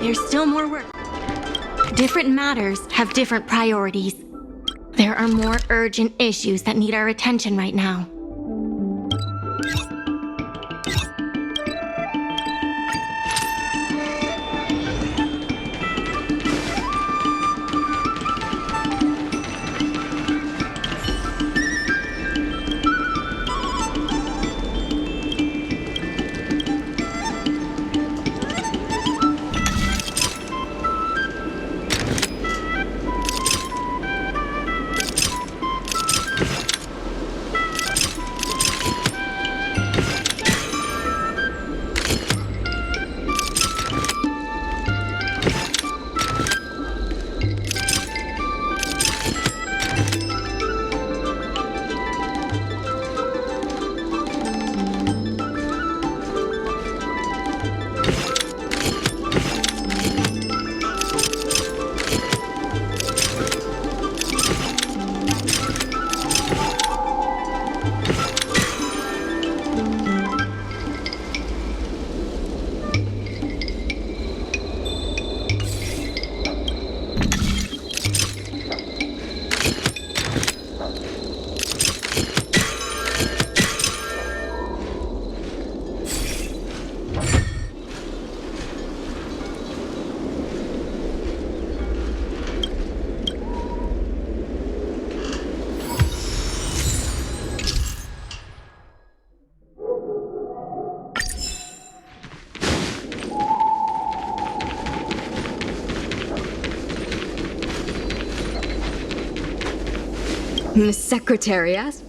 there's still more work. Different matters have different priorities. There are more urgent issues that need our attention right now. Miss Secretariat?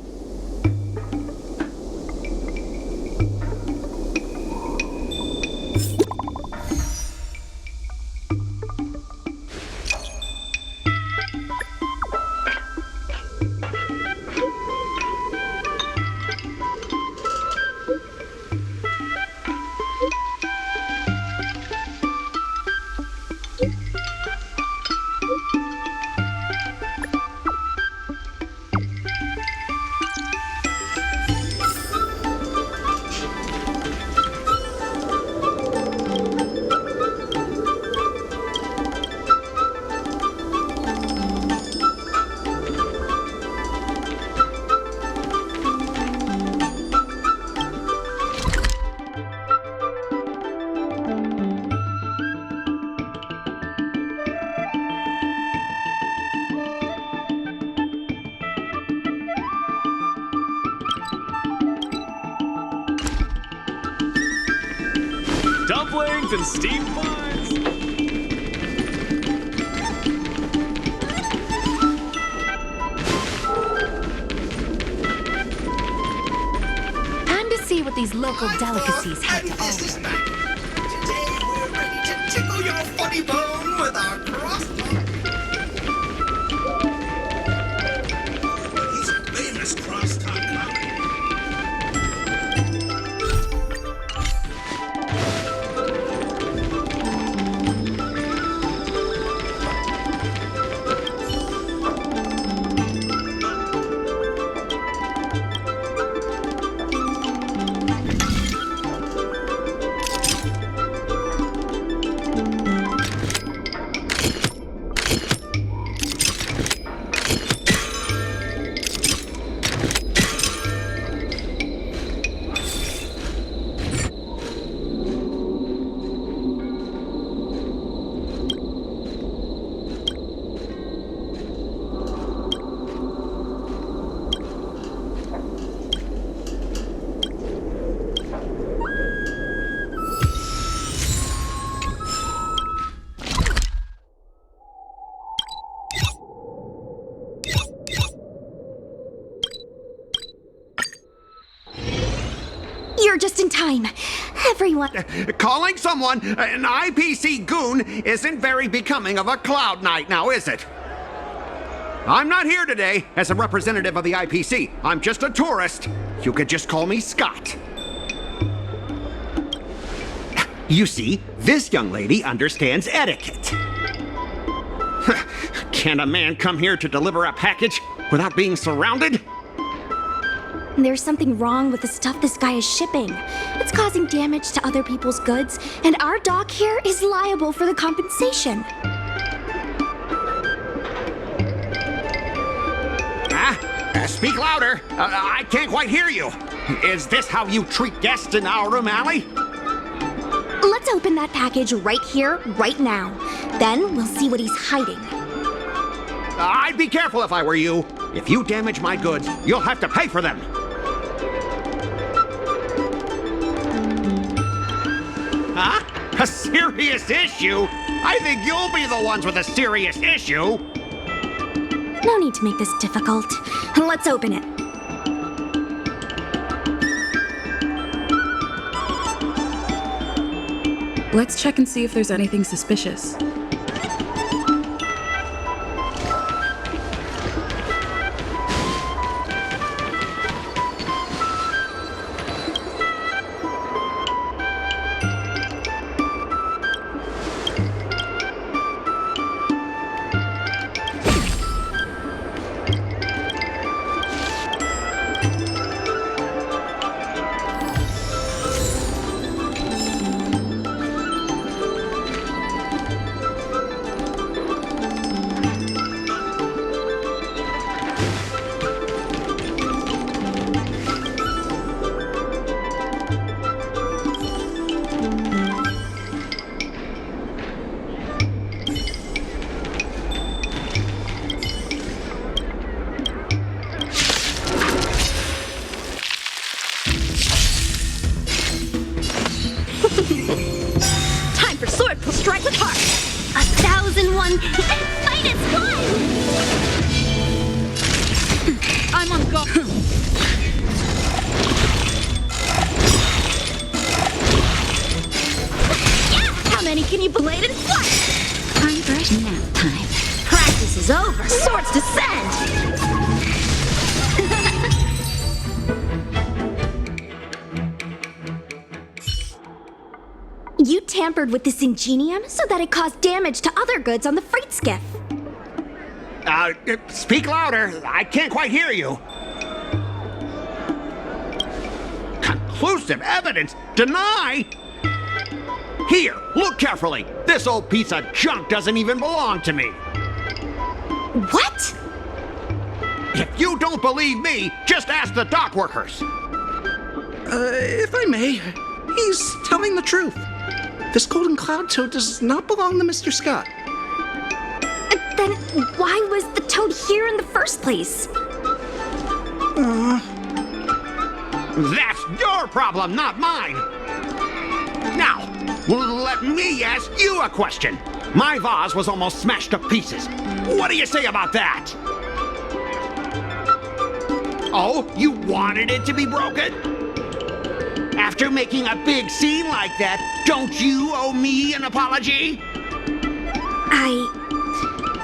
Dumplings and steamed buns! Time to see what these local delicacies have to offer. Today we're ready to tickle your funny bone with our crosstalk. He's a famous crosstalk comedy. You're just in time. Everyone... Calling someone an IPC goon isn't very becoming of a Cloud Knight now, is it? I'm not here today as a representative of the IPC. I'm just a tourist. You could just call me Scott. You see, this young lady understands etiquette. Can a man come here to deliver a package without being surrounded? There's something wrong with the stuff this guy is shipping. It's causing damage to other people's goods, and our dock here is liable for the compensation. Speak louder. I can't quite hear you. Is this how you treat guests in Aurum Alley? Let's open that package right here, right now. Then we'll see what he's hiding. I'd be careful if I were you. If you damage my goods, you'll have to pay for them. Huh? A serious issue? I think you'll be the ones with a serious issue. No need to make this difficult. Let's open it. Let's check and see if there's anything suspicious. Time for sword pull strike with heart. 1001 finest one. I'm on go. Yeah! How many can you blade and fly? Time for nap time. Practice is over. Swords descend. You tampered with this ingenium so that it caused damage to other goods on the freight skiff. Speak louder. I can't quite hear you. Conclusive evidence? Deny? Here, look carefully. This old piece of junk doesn't even belong to me. What? If you don't believe me, just ask the dock workers. If I may, he's telling the truth. This golden cloud toad does not belong to Mr. Scott. Then why was the toad here in the first place? That's your problem, not mine. Now, let me ask you a question. My vase was almost smashed to pieces. What do you say about that? Oh, you wanted it to be broken? After making a big scene like that, don't you owe me an apology?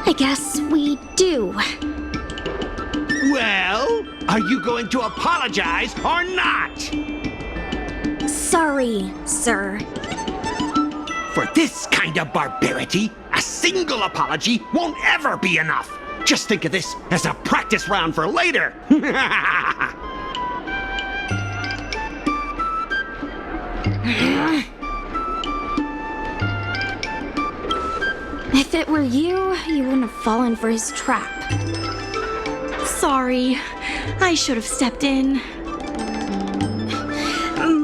I guess we do. Well, are you going to apologize or not? Sorry, sir. For this kind of barbarity, a single apology won't ever be enough. Just think of this as a practice round for later. If it were you, you wouldn't have fallen for his trap. Sorry. I should have stepped in.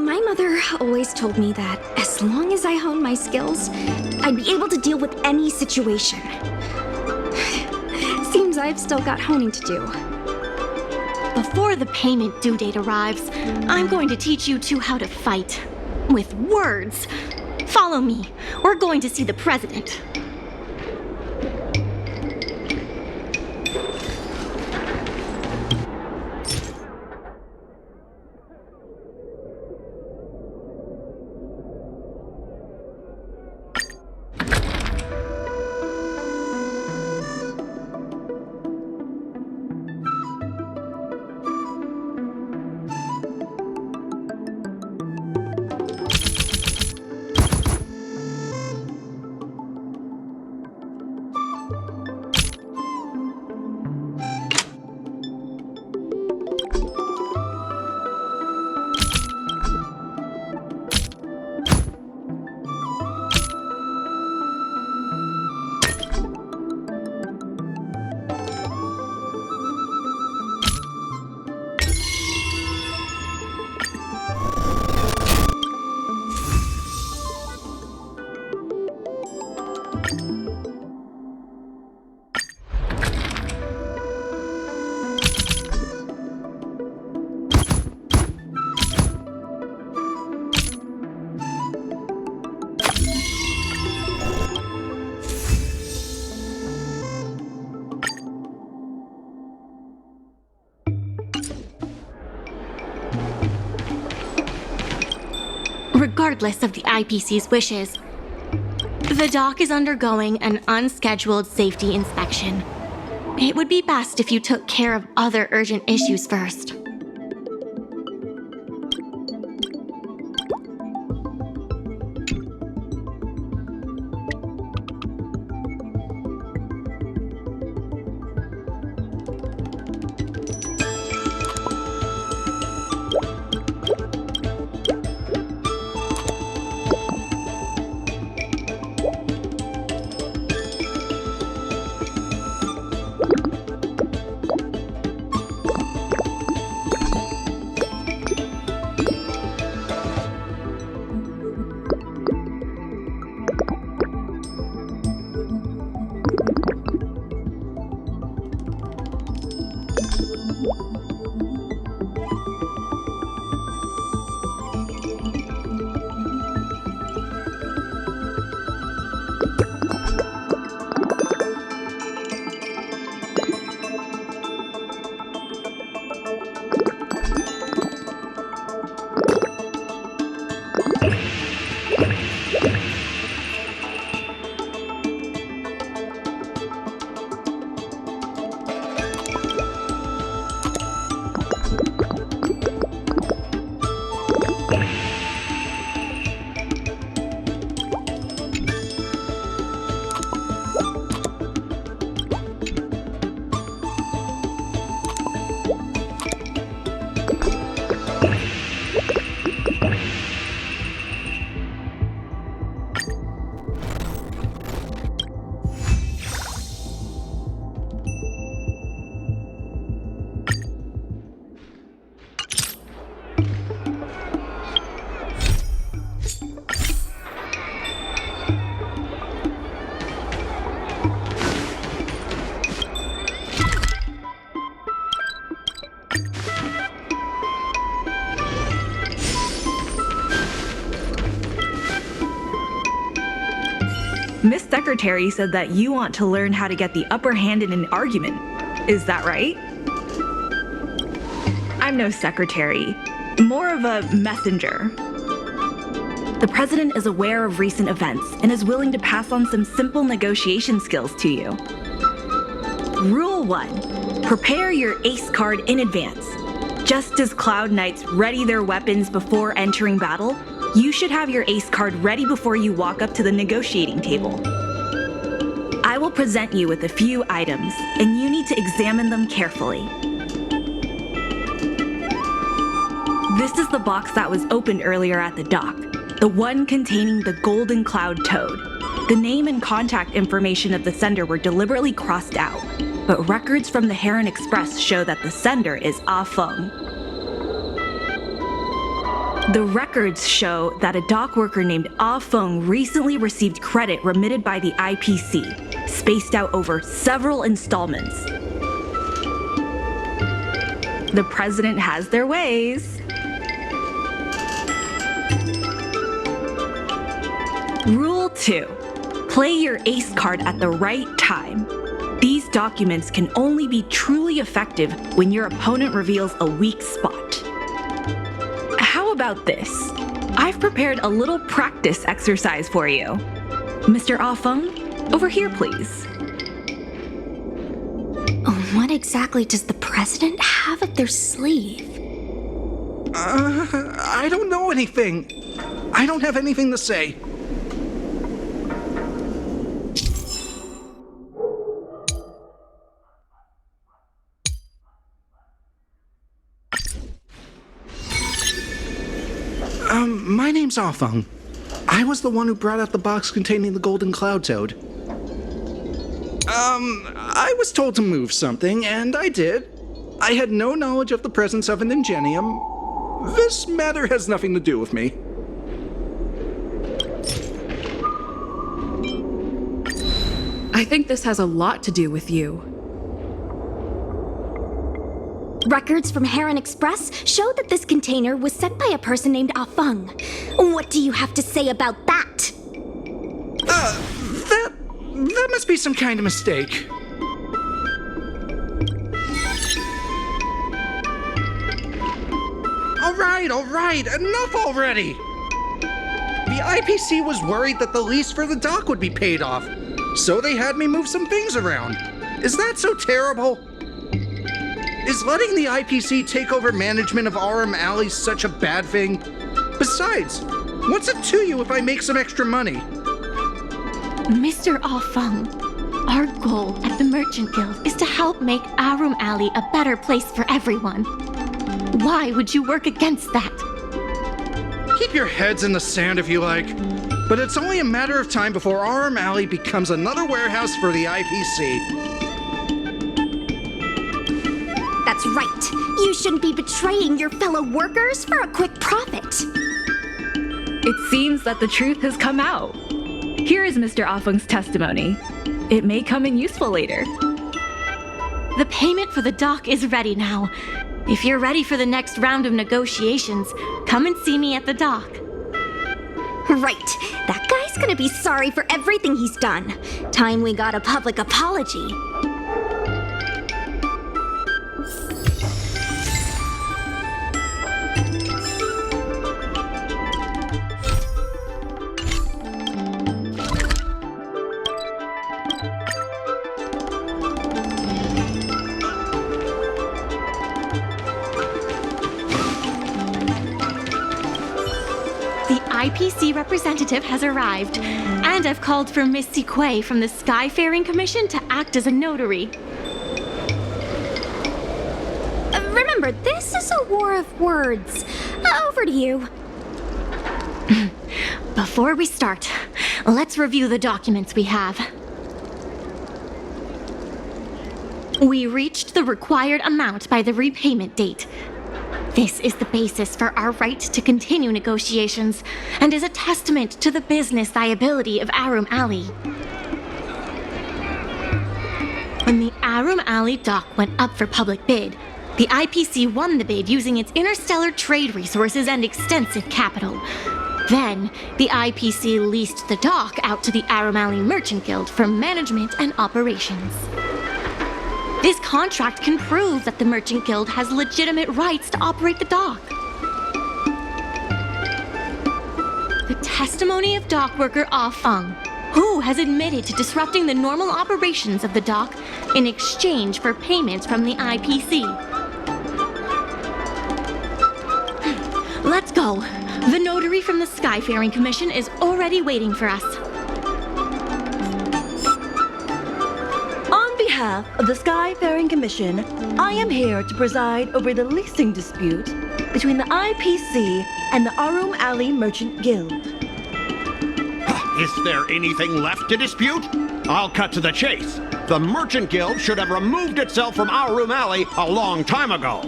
My mother always told me that as long as I honed my skills, I'd be able to deal with any situation. Seems I've still got honing to do. Before the payment due date arrives, I'm going to teach you two how to fight. With words. Follow me. We're going to see the president. Regardless of the IPC's wishes, the dock is undergoing an unscheduled safety inspection. It would be best if you took care of other urgent issues first. Miss Secretary said that you want to learn how to get the upper hand in an argument. Is that right? I'm no secretary, more of a messenger. The president is aware of recent events and is willing to pass on some simple negotiation skills to you. Rule 1. Prepare your ace card in advance. Just as Cloud Knights ready their weapons before entering battle, you should have your ace card ready before you walk up to the negotiating table. I will present you with a few items, and you need to examine them carefully. This is the box that was opened earlier at the dock, the one containing the Golden Cloud Toad. The name and contact information of the sender were deliberately crossed out, but records from the Heron Express show that the sender is Ah Feng. The records show that a dock worker named Ah Feng recently received credit remitted by the IPC, spaced out over several installments. The president has their ways. Rule 2. Play your ace card at the right time. These documents can only be truly effective when your opponent reveals a weak spot. How about this? I've prepared a little practice exercise for you. Mr. Ah Feng, over here please. What exactly does the president have up their sleeve? I don't know anything. I don't have anything to say. My name's Ah Feng. I was the one who brought out the box containing the Golden Cloud Toad. I was told to move something, and I did. I had no knowledge of the presence of an ingenium. This matter has nothing to do with me. I think this has a lot to do with you. Records from Heron Express show that this container was sent by a person named Afeng. What do you have to say about that? That must be some kind of mistake. All right, enough already! The IPC was worried that the lease for the dock would be paid off, so they had me move some things around. Is that so terrible? Is letting the IPC take over management of Aurum Alley such a bad thing? Besides, what's it to you if I make some extra money? Mr. Afeng, our goal at the Merchant Guild is to help make Aurum Alley a better place for everyone. Why would you work against that? Keep your heads in the sand if you like, but it's only a matter of time before Aurum Alley becomes another warehouse for the IPC. That's right. You shouldn't be betraying your fellow workers for a quick profit. It seems that the truth has come out. Here is Mr. Afeng's testimony. It may come in useful later. The payment for the dock is ready now. If you're ready for the next round of negotiations, come and see me at the dock. Right. That guy's gonna be sorry for everything he's done. Time we got a public apology. IPC representative has arrived, and I've called for Miss Siquei from the Skyfaring Commission to act as a notary. Remember, this is a war of words. Over to you. Before we start, let's review the documents we have. We reached the required amount by the repayment date. This is the basis for our right to continue negotiations and is a testament to the business viability of Aurum Alley. When the Aurum Alley dock went up for public bid, the IPC won the bid using its interstellar trade resources and extensive capital. Then, the IPC leased the dock out to the Aurum Alley Merchant Guild for management and operations. This contract can prove that the Merchant Guild has legitimate rights to operate the dock. The testimony of dock worker Afeng, who has admitted to disrupting the normal operations of the dock in exchange for payments from the IPC. Let's go. The notary from the Skyfaring Commission is already waiting for us. On behalf of the Skyfaring Commission, I am here to preside over the leasing dispute between the IPC and the Aurum Alley Merchant Guild. Is there anything left to dispute? I'll cut to the chase. The Merchant Guild should have removed itself from Aurum Alley a long time ago.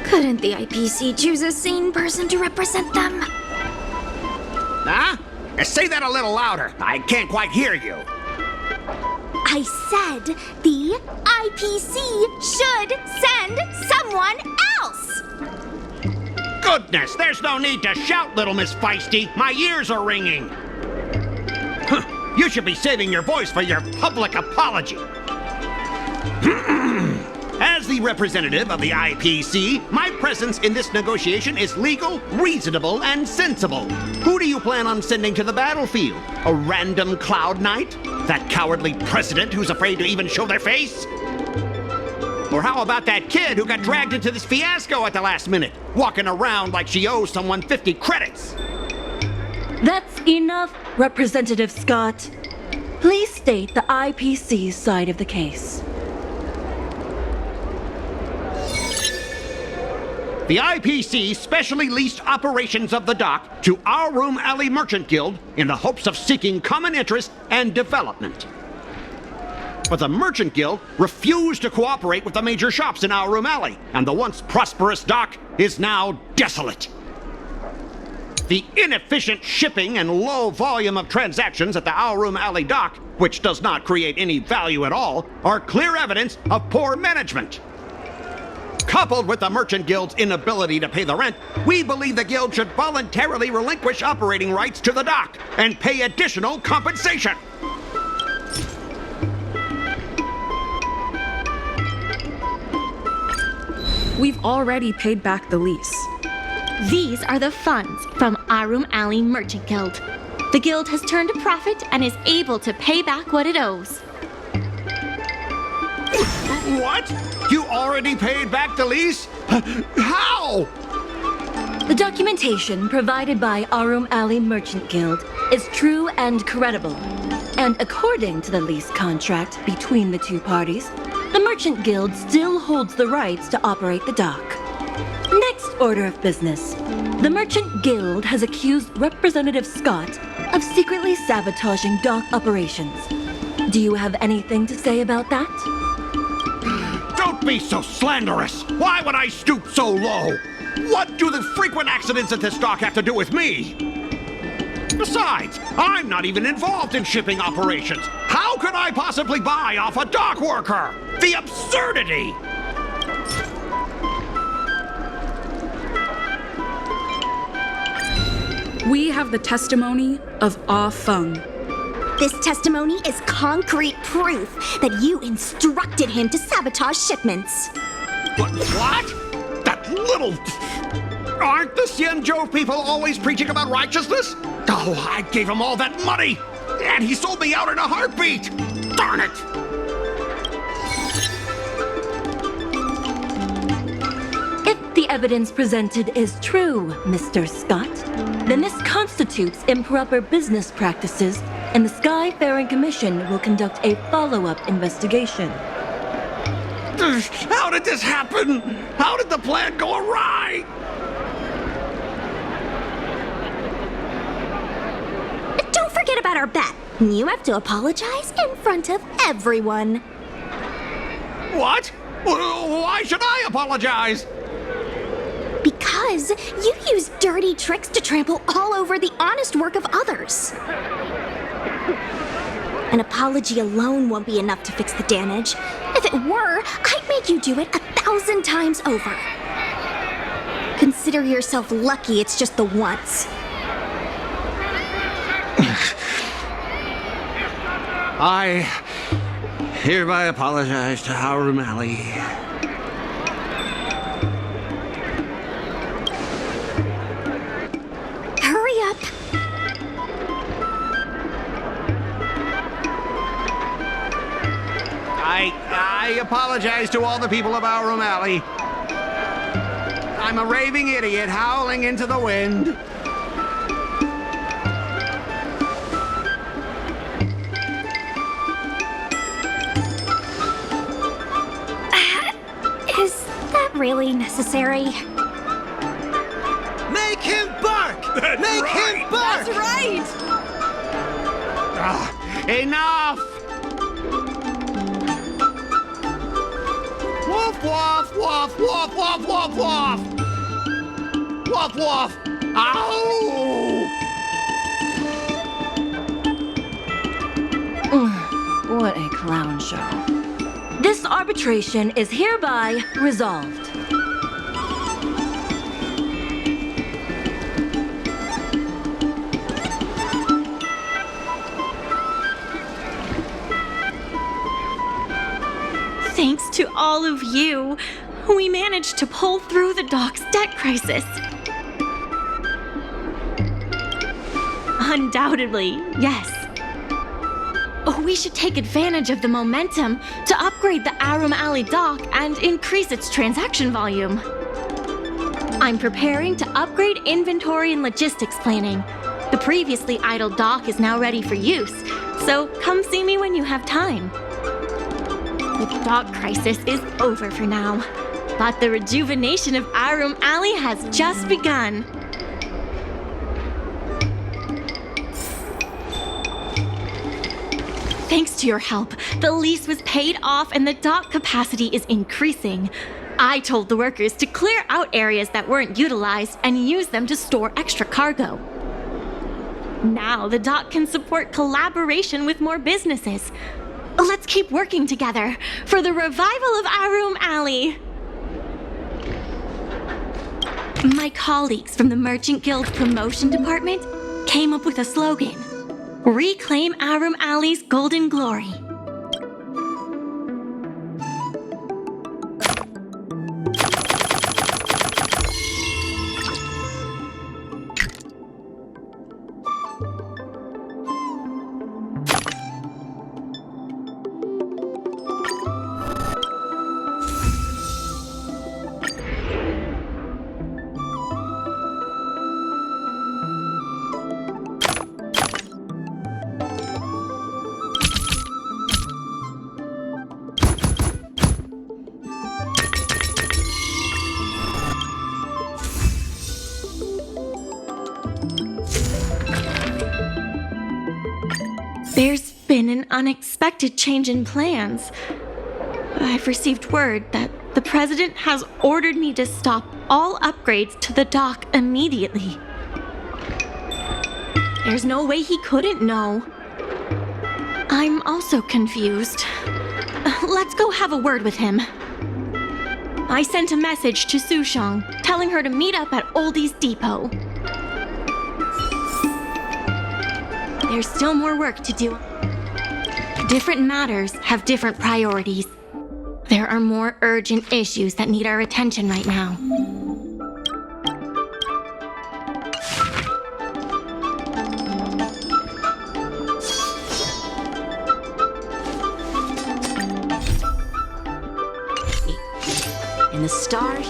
Couldn't the IPC choose a sane person to represent them? Huh? Say that a little louder. I can't quite hear you. I said the IPC should send someone else! Goodness, there's no need to shout, little Miss Feisty. My ears are ringing. You should be saving your voice for your public apology. As the representative of the IPC, my presence in this negotiation is legal, reasonable, and sensible. Who do you plan on sending to the battlefield? A random Cloud Knight? That cowardly president who's afraid to even show their face? Or how about that kid who got dragged into this fiasco at the last minute, walking around like she owes someone 50 credits? That's enough, Representative Scott. Please state the IPC's side of the case. The IPC specially leased operations of the dock to Aurum Alley Merchant Guild in the hopes of seeking common interest and development. But the Merchant Guild refused to cooperate with the major shops in Aurum Alley, and the once prosperous dock is now desolate. The inefficient shipping and low volume of transactions at the Aurum Alley dock, which does not create any value at all, are clear evidence of poor management. Coupled with the Merchant Guild's inability to pay the rent, we believe the Guild should voluntarily relinquish operating rights to the dock and pay additional compensation. We've already paid back the lease. These are the funds from Aurum Alley Merchant Guild. The guild has turned a profit and is able to pay back what it owes. What? You already paid back the lease? How? The documentation provided by Aurum Alley Merchant Guild is true and credible. And according to the lease contract between the two parties, the Merchant Guild still holds the rights to operate the dock. Next order of business. The Merchant Guild has accused Representative Scott of secretly sabotaging dock operations. Do you have anything to say about that? Don't be so slanderous! Why would I stoop so low? What do the frequent accidents at this dock have to do with me? Besides, I'm not even involved in shipping operations. How could I possibly buy off a dock worker? The absurdity! We have the testimony of Ah Feng. This testimony is concrete proof that you instructed him to sabotage shipments. What? That little... Aren't the Xianzhou people always preaching about righteousness? Oh, I gave him all that money! And he sold me out in a heartbeat! Darn it! If the evidence presented is true, Mr. Scott, then this constitutes improper business practices, and the Skyfaring Commission will conduct a follow-up investigation. How did this happen? How did the plan go awry? Don't forget about our bet. You have to apologize in front of everyone. What? Why should I apologize? Because you use dirty tricks to trample all over the honest work of others. An apology alone won't be enough to fix the damage. If it were, I'd make you do it 1,000 times over. Consider yourself lucky it's just the once. I hereby apologize to Aurum Alley. Hurry up. I apologize to all the people of Aurum Alley. I'm a raving idiot howling into the wind. Is that really necessary? Make him bark! Make him bark! That's right! Enough! Woof, woof, woof, woof, woof, woof, woof! Woof, woof! Ow! What a clown show. This arbitration is hereby resolved. Thanks to all of you, we managed to pull through the dock's debt crisis. Undoubtedly, yes. We should take advantage of the momentum to upgrade the Aurum Alley dock and increase its transaction volume. I'm preparing to upgrade inventory and logistics planning. The previously idle dock is now ready for use, so come see me when you have time. The dock crisis is over for now, but the rejuvenation of Aurum Alley has just begun. Thanks to your help, the lease was paid off and the dock capacity is increasing. I told the workers to clear out areas that weren't utilized and use them to store extra cargo. Now the dock can support collaboration with more businesses. Let's keep working together for the revival of Aurum Alley. My colleagues from the Merchant Guild's promotion department came up with a slogan: Reclaim Aurum Alley's golden glory. There's been an unexpected change in plans. I've received word that the president has ordered me to stop all upgrades to the dock immediately. There's no way he couldn't know. I'm also confused. Let's go have a word with him. I sent a message to Sushong telling her to meet up at Oldie's Depot. There's still more work to do. Different matters have different priorities. There are more urgent issues that need our attention right now. In the stars.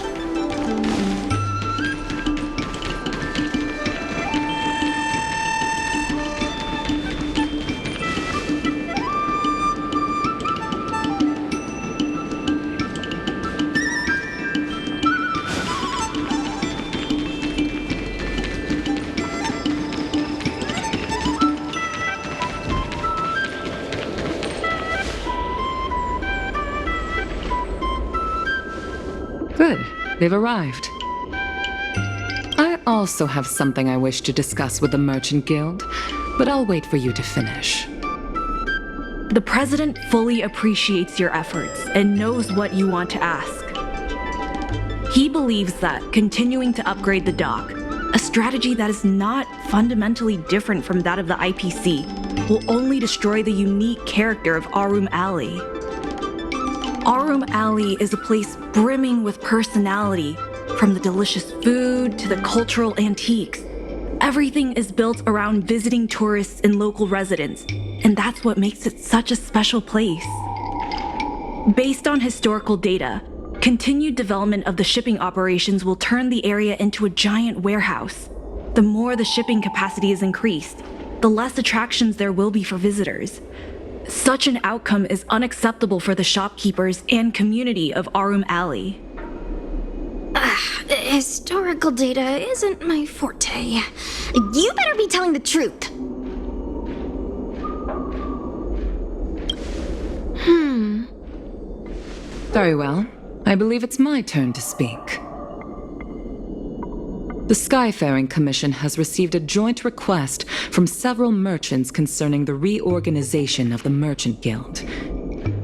Good. They've arrived. I also have something I wish to discuss with the Merchant Guild, but I'll wait for you to finish. The president fully appreciates your efforts and knows what you want to ask. He believes that continuing to upgrade the dock, a strategy that is not fundamentally different from that of the IPC, will only destroy the unique character of Aurum Alley. Aurum Alley is a place brimming with personality, from the delicious food to the cultural antiques. Everything is built around visiting tourists and local residents, and that's what makes it such a special place. Based on historical data, continued development of the shipping operations will turn the area into a giant warehouse. The more the shipping capacity is increased, the less attractions there will be for visitors. Such an outcome is unacceptable for the shopkeepers and community of Aurum Alley. Historical data isn't my forte. You better be telling the truth. Very well. I believe it's my turn to speak. The Skyfaring Commission has received a joint request from several merchants concerning the reorganization of the Merchant Guild.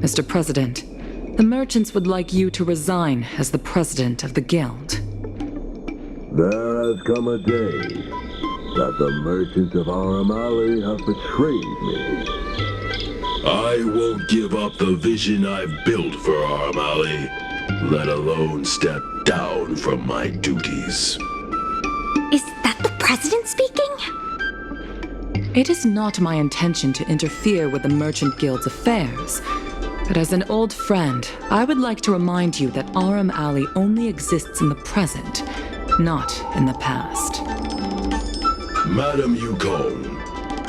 Mr. President, the merchants would like you to resign as the president of the guild. There has come a day that the merchants of Aurum Alley have betrayed me. I won't give up the vision I've built for Aurum Alley, let alone step down from my duties. Is that the president speaking? It is not my intention to interfere with the Merchant Guild's affairs, but as an old friend, I would like to remind you that Aurum Alley only exists in the present, not in the past. Madam Yukon,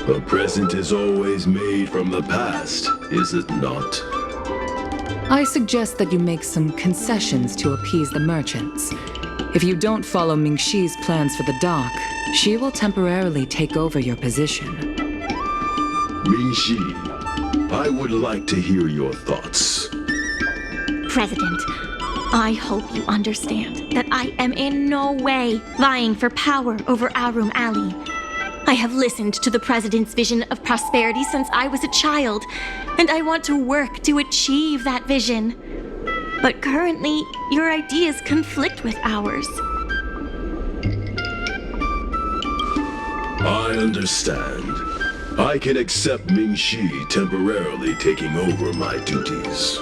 the present is always made from the past, is it not? I suggest that you make some concessions to appease the merchants. If you don't follow Mingxi's plans for the dock, she will temporarily take over your position. Mingxi, I would like to hear your thoughts. President, I hope you understand that I am in no way vying for power over Aurum Alley. I have listened to the President's vision of prosperity since I was a child, and I want to work to achieve that vision. But currently, your ideas conflict with ours. I understand. I can accept Ming-Shi temporarily taking over my duties.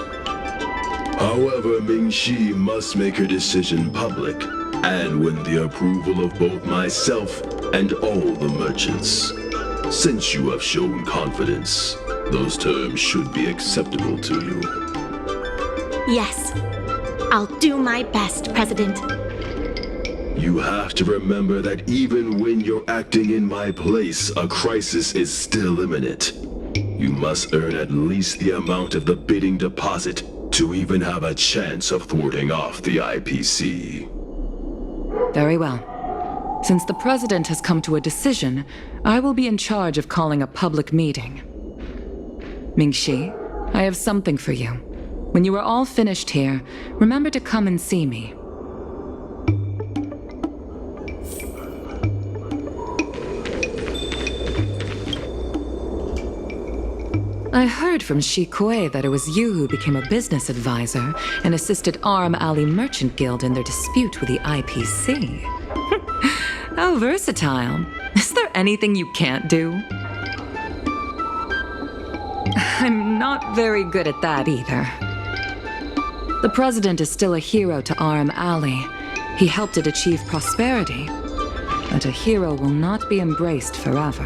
However, Ming-Shi must make her decision public and win the approval of both myself and all the merchants. Since you have shown confidence, those terms should be acceptable to you. Yes, I'll do my best, President. You have to remember that even when you're acting in my place, a crisis is still imminent. You must earn at least the amount of the bidding deposit to even have a chance of thwarting off the IPC. Very well. Since the President has come to a decision, I will be in charge of calling a public meeting. Ming-Shi, I have something for you. When you are all finished here, remember to come and see me. I heard from Shi Kuei that it was you who became a business advisor and assisted Aurum Alley Merchant Guild in their dispute with the IPC. How versatile. Is there anything you can't do? I'm not very good at that either. The President is still a hero to Aurum Alley. He helped it achieve prosperity. But a hero will not be embraced forever.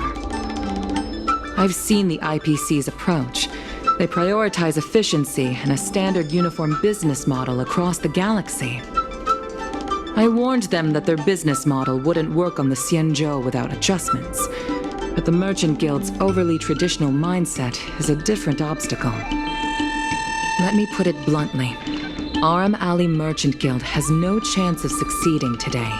I've seen the IPC's approach. They prioritize efficiency and a standard uniform business model across the galaxy. I warned them that their business model wouldn't work on the Xianzhou without adjustments. But the Merchant Guild's overly traditional mindset is a different obstacle. Let me put it bluntly. Aurum Alley Merchant Guild has no chance of succeeding today.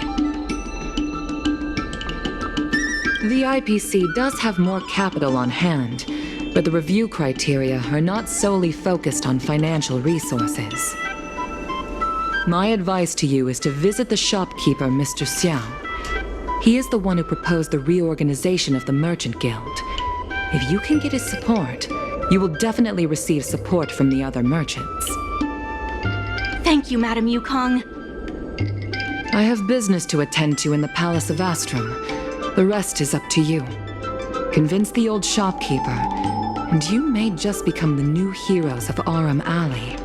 The IPC does have more capital on hand, but the review criteria are not solely focused on financial resources. My advice to you is to visit the shopkeeper, Mr. Xiao. He is the one who proposed the reorganization of the Merchant Guild. If you can get his support, you will definitely receive support from the other merchants. Thank you, Madam Yukong. I have business to attend to in the Palace of Astrum. The rest is up to you. Convince the old shopkeeper, and you may just become the new heroes of Aurum Alley.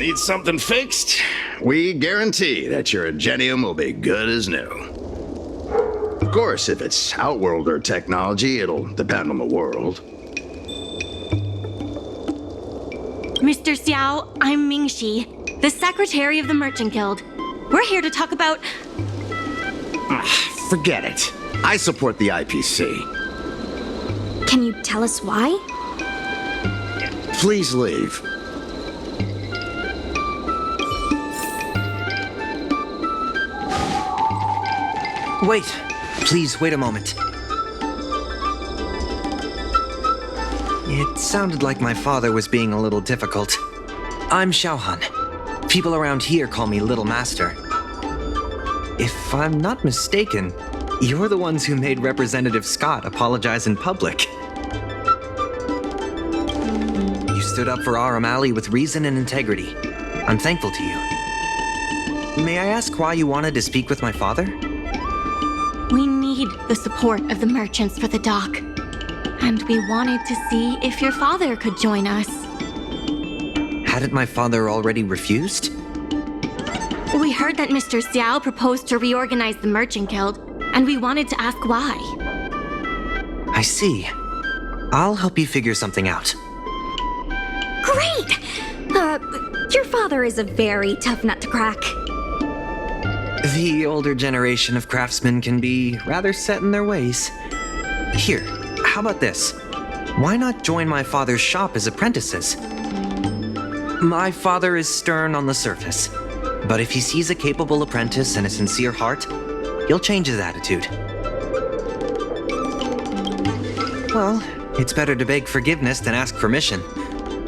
Need something fixed? We guarantee that your Ingenium will be good as new. Of course, if it's Outworlder technology, it'll depend on the world. Mr. Xiao, I'm Ming-Shi, the Secretary of the Merchant Guild. We're here to talk about... Forget it. I support the IPC. Can you tell us why? Please leave. Wait. Please wait a moment. It sounded like my father was being a little difficult. I'm Xiaohan. People around here call me Little Master. If I'm not mistaken, you're the ones who made Representative Scott apologize in public. You stood up for Aurum Alley with reason and integrity. I'm thankful to you. May I ask why you wanted to speak with my father? We need the support of the merchants for the dock. And we wanted to see if your father could join us. Hadn't my father already refused? We heard that Mr. Xiao proposed to reorganize the Merchant Guild, and we wanted to ask why. I see. I'll help you figure something out. Great! Your father is a very tough nut to crack. The older generation of craftsmen can be rather set in their ways. Here, how about this? Why not join my father's shop as apprentices? My father is stern on the surface, but if he sees a capable apprentice and a sincere heart, he'll change his attitude. Well, it's better to beg forgiveness than ask permission.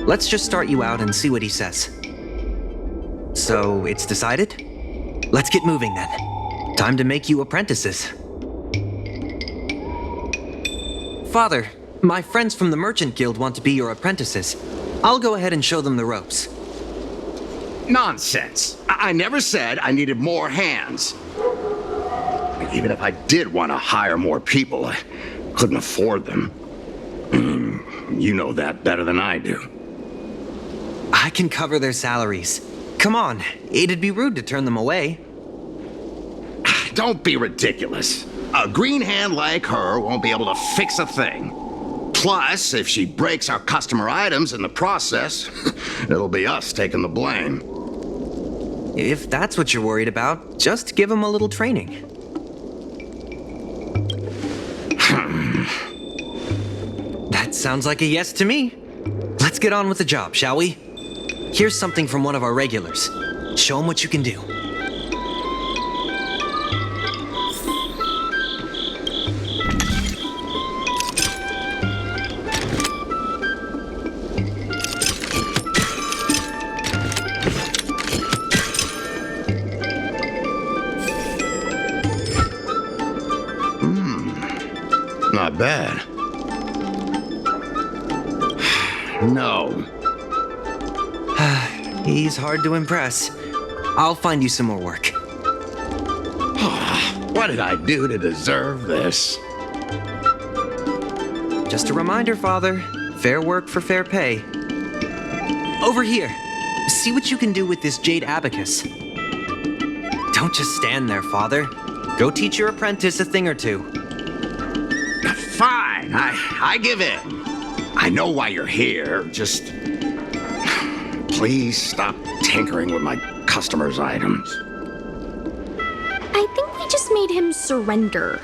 Let's just start you out and see what he says. So, it's decided? Let's get moving then. Time to make you apprentices. Father, my friends from the Merchant Guild want to be your apprentices. I'll go ahead and show them the ropes. Nonsense. I never said I needed more hands. Even if I did want to hire more people, I couldn't afford them. You know that better than I do. I can cover their salaries. Come on, it'd be rude to turn them away. Don't be ridiculous. A green hand like her won't be able to fix a thing. Plus, if she breaks our customer items in the process, it'll be us taking the blame. If that's what you're worried about, just give them a little training. That sounds like a yes to me. Let's get on with the job, shall we? Here's something from one of our regulars. Show them what you can do. Not bad. No. He's hard to impress. I'll find you some more work. What did I do to deserve this? Just a reminder, Father. Fair work for fair pay. Over here. See what you can do with this jade abacus. Don't just stand there, Father. Go teach your apprentice a thing or two. Fine, I give in. I know why you're here, just... Please stop tinkering with my customers' items. I think we just made him surrender.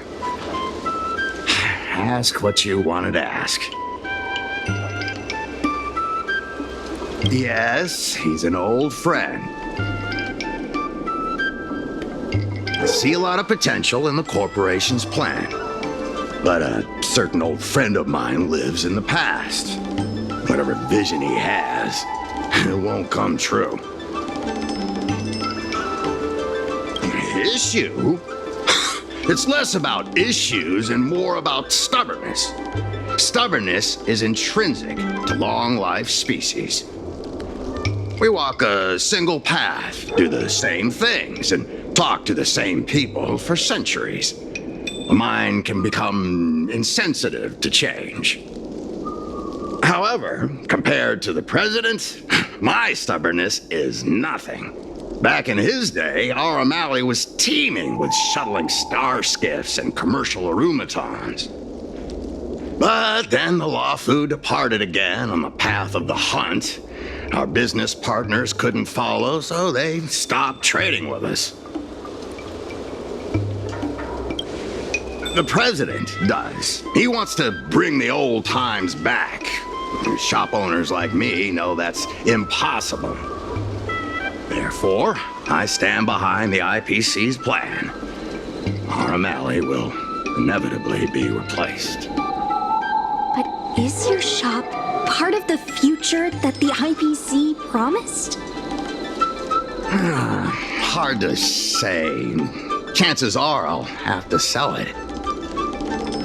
Ask what you wanted to ask. Yes, he's an old friend. I see a lot of potential in the corporation's plan. But a certain old friend of mine lives in the past. Whatever vision he has, it won't come true. Issue? It's less about issues and more about stubbornness. Stubbornness is intrinsic to long-life species. We walk a single path, do the same things, and talk to the same people for centuries. The mind can become insensitive to change. However, compared to the president, my stubbornness is nothing. Back in his day, Aurum was teeming with shuttling starskiffs and commercial arumatons. But then the Lawfu departed again on the path of the hunt. Our business partners couldn't follow, so they stopped trading with us. The president does. He wants to bring the old times back. Shop owners like me know that's impossible. Therefore, I stand behind the IPC's plan. Aurum will inevitably be replaced. But is your shop part of the future that the IPC promised? Hard to say. Chances are I'll have to sell it.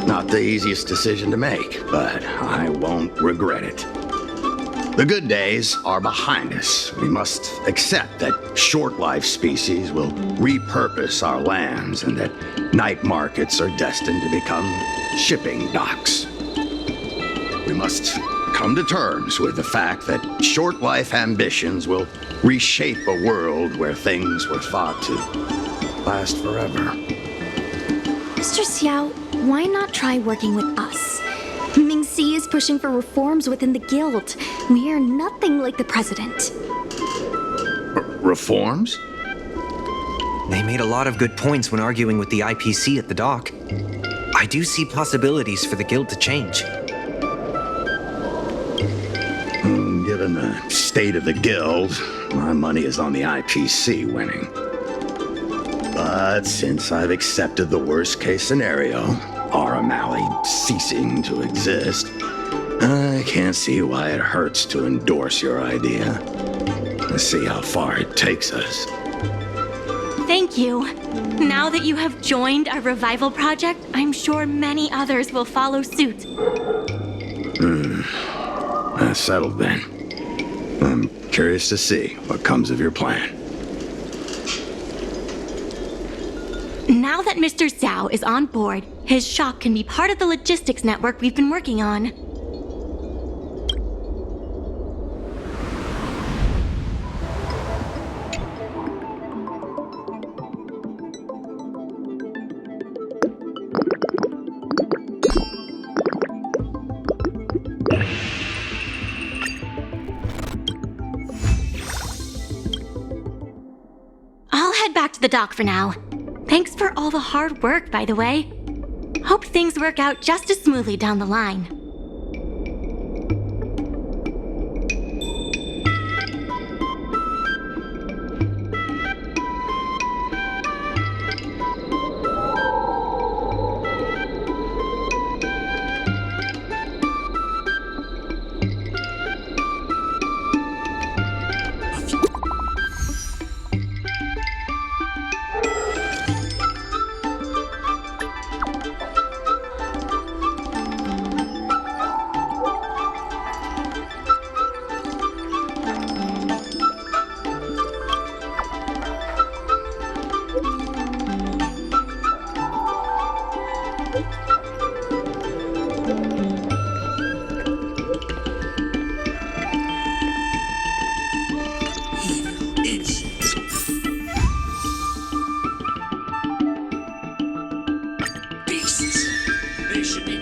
Not the easiest decision to make, but I won't regret it. The good days are behind us. We must accept that short-life species will repurpose our lands and that night markets are destined to become shipping docks. We must come to terms with the fact that short life ambitions will reshape a world where things were thought to last forever. Mr. Xiao, why not try working with us? Ming-Si is pushing for reforms within the guild. We are nothing like the president. Reforms? They made a lot of good points when arguing with the IPC at the dock. I do see possibilities for the guild to change. Given the state of the guild, my money is on the IPC winning. But since I've accepted the worst-case scenario, Aurum Alley ceasing to exist, I can't see why it hurts to endorse your idea. Let's see how far it takes us. Thank you. Now that you have joined our revival project, I'm sure many others will follow suit. That's settled then. I'm curious to see what comes of your plan. Now that Mr. Xiao is on board, his shop can be part of the logistics network we've been working on. I'll head back to the dock for now. Thanks for all the hard work, by the way. Hope things work out just as smoothly down the line. Beasts. They should be